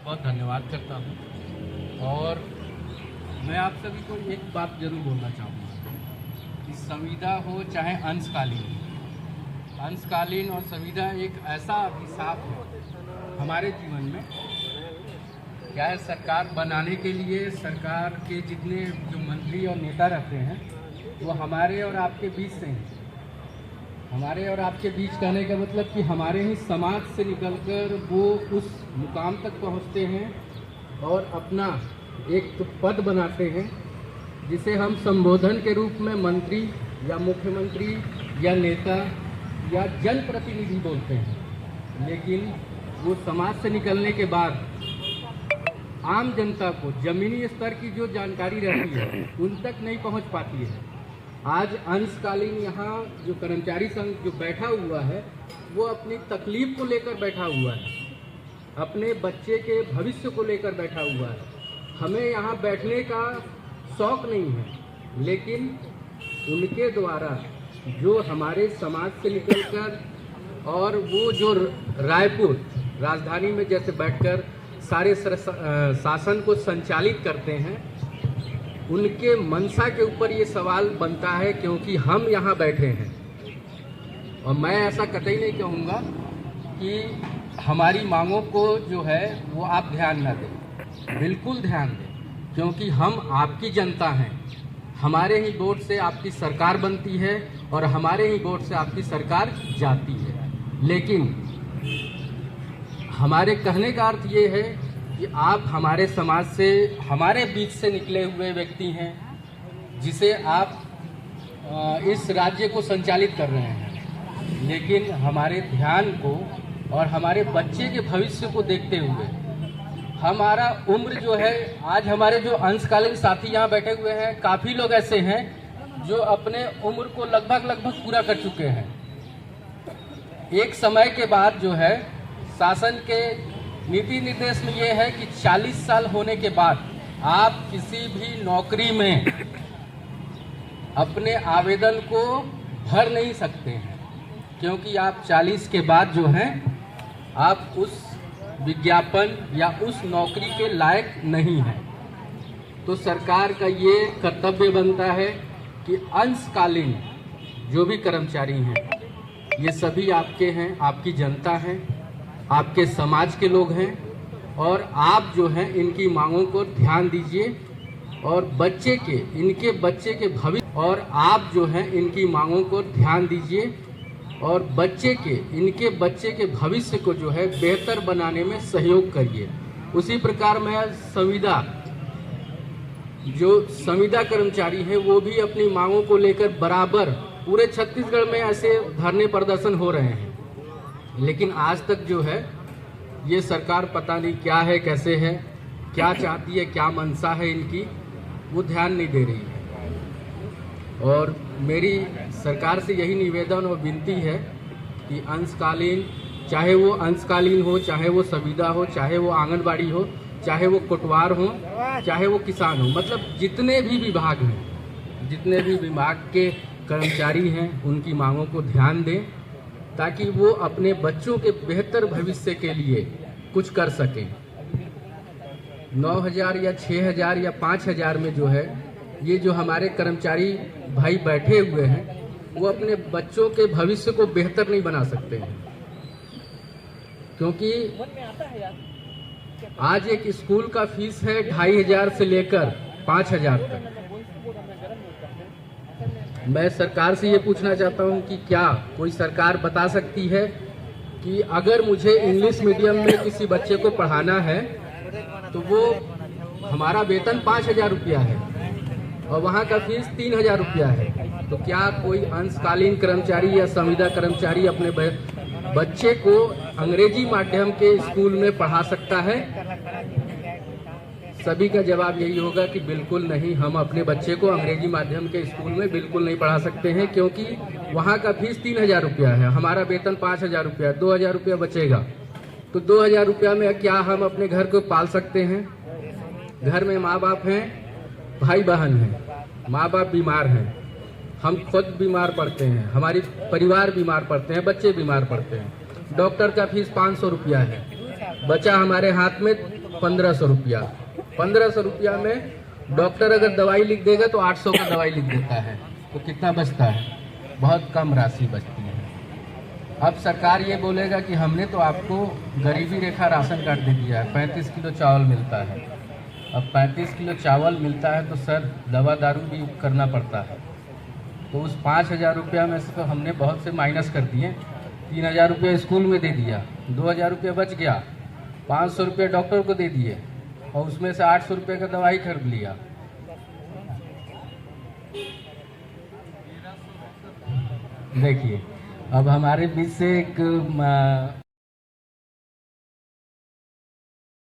बहुत धन्यवाद करता हूँ। और मैं आप सभी को एक बात जरूर बोलना चाहूँगा कि संविदा हो चाहे अंशकालीन और संविदा एक ऐसा अभिशाप है हमारे जीवन में। क्या है, सरकार बनाने के लिए सरकार के जितने जो मंत्री और नेता रहते हैं वो हमारे और आपके बीच से हैं। हमारे और आपके बीच कहने का मतलब कि हमारे ही समाज से निकलकर वो उस मुकाम तक पहुंचते हैं और अपना एक तो पद बनाते हैं जिसे हम संबोधन के रूप में मंत्री या मुख्यमंत्री या नेता या जनप्रतिनिधि बोलते हैं। लेकिन वो समाज से निकलने के बाद आम जनता को जमीनी स्तर की जो जानकारी रहती है उन तक नहीं पहुंच पाती है। आज अंशकालीन यहाँ जो कर्मचारी संघ जो बैठा हुआ है वो अपनी तकलीफ को लेकर बैठा हुआ है, अपने बच्चे के भविष्य को लेकर बैठा हुआ है। हमें यहाँ बैठने का शौक नहीं है, लेकिन उनके द्वारा जो हमारे समाज से निकलकर और वो जो रायपुर राजधानी में जैसे बैठकर सारे शासन को संचालित करते हैं, उनके मंशा के ऊपर ये सवाल बनता है क्योंकि हम यहाँ बैठे हैं। और मैं ऐसा कतई नहीं कहूँगा कि हमारी मांगों को जो है वो आप ध्यान न दें, बिल्कुल ध्यान दें, क्योंकि हम आपकी जनता हैं। हमारे ही वोट से आपकी सरकार बनती है और हमारे ही वोट से आपकी सरकार जाती है। लेकिन हमारे कहने का अर्थ ये है कि आप हमारे समाज से, हमारे बीच से निकले हुए व्यक्ति हैं जिसे आप इस राज्य को संचालित कर रहे हैं। लेकिन हमारे ध्यान को और हमारे बच्चे के भविष्य को देखते हुए हमारा उम्र जो है, आज हमारे जो अंशकालीन साथी यहाँ बैठे हुए हैं, काफ़ी लोग ऐसे हैं जो अपने उम्र को लगभग पूरा कर चुके हैं। एक समय के बाद जो है शासन के नीति निर्देश में ये है कि 40 साल होने के बाद आप किसी भी नौकरी में अपने आवेदन को भर नहीं सकते हैं, क्योंकि आप 40 के बाद जो हैं आप उस विज्ञापन या उस नौकरी के लायक नहीं हैं। तो सरकार का ये कर्तव्य बनता है कि अंशकालीन जो भी कर्मचारी हैं ये सभी आपके हैं, आपकी जनता है, आपके समाज के लोग हैं। और आप जो हैं इनकी मांगों को ध्यान दीजिए और इनके बच्चे के भविष्य, और आप जो हैं इनकी मांगों को ध्यान दीजिए और इनके बच्चे के भविष्य को जो है बेहतर बनाने में सहयोग करिए। उसी प्रकार मैं संविदा कर्मचारी है वो भी अपनी मांगों को लेकर बराबर पूरे छत्तीसगढ़ में ऐसे धरने प्रदर्शन हो रहे हैं। लेकिन आज तक जो है ये सरकार पता नहीं क्या है, कैसे है, क्या चाहती है, क्या मंशा है इनकी, वो ध्यान नहीं दे रही है। और मेरी सरकार से यही निवेदन और विनती है कि अंशकालीन, चाहे वो अंशकालीन हो, चाहे वो संविदा हो, चाहे वो आंगनबाड़ी हो, चाहे वो कोटवार हो, चाहे वो किसान हो, मतलब जितने भी विभाग हैं, जितने भी विभाग के कर्मचारी हैं उनकी मांगों को ध्यान दें ताकि वो अपने बच्चों के बेहतर भविष्य के लिए कुछ कर सकें। 9,000 या 6,000 या 5,000 में जो है ये जो हमारे कर्मचारी भाई बैठे हुए हैं वो अपने बच्चों के भविष्य को बेहतर नहीं बना सकते हैं, क्योंकि आज एक स्कूल का फीस है 2,500 से लेकर 5,000 तक। मैं सरकार से ये पूछना चाहता हूँ कि क्या कोई सरकार बता सकती है कि अगर मुझे इंग्लिश मीडियम में किसी बच्चे को पढ़ाना है तो वो हमारा वेतन 5,000 रुपया है और वहाँ का फीस 3,000 रुपया है, तो क्या कोई अंशकालीन कर्मचारी या संविदा कर्मचारी अपने बच्चे को अंग्रेजी माध्यम के स्कूल में पढ़ा सकता है? सभी का जवाब यही होगा कि बिल्कुल नहीं, हम अपने बच्चे को अंग्रेजी माध्यम के स्कूल में बिल्कुल नहीं पढ़ा सकते हैं, क्योंकि वहाँ का फीस 3,000 रुपया है, हमारा वेतन 5,000 रुपया, 2,000 रुपया बचेगा। तो 2,000 रुपया में क्या हम अपने घर को पाल सकते हैं? घर में माँ बाप हैं, भाई बहन हैं, माँ बाप बीमार हैं, हम खुद बीमार पड़ते हैं, हमारी परिवार बीमार पड़ते हैं, बच्चे बीमार पड़ते हैं, डॉक्टर का फीस 500 रुपया है, बचा हमारे हाथ में 1500 रुपया। 1500 रुपया में डॉक्टर अगर दवाई लिख देगा तो 800 का दवाई लिख देता है, तो कितना बचता है? बहुत कम राशि बचती है। अब सरकार ये बोलेगा कि हमने तो आपको गरीबी रेखा राशन कार्ड दे दिया है, 35 किलो चावल मिलता है। अब 35 किलो चावल मिलता है तो सर दवा दारू भी करना पड़ता है, तो उस 5000 रुपया में से तो हमने बहुत से माइनस कर दिए। 3000 रुपया स्कूल में दे दिया, 2000 रुपया बच गया, 500 रुपया डॉक्टर को दे दिए और उसमें से 800 रुपये का दवाई खरीद लिया। देखिए अब हमारे बीच से एक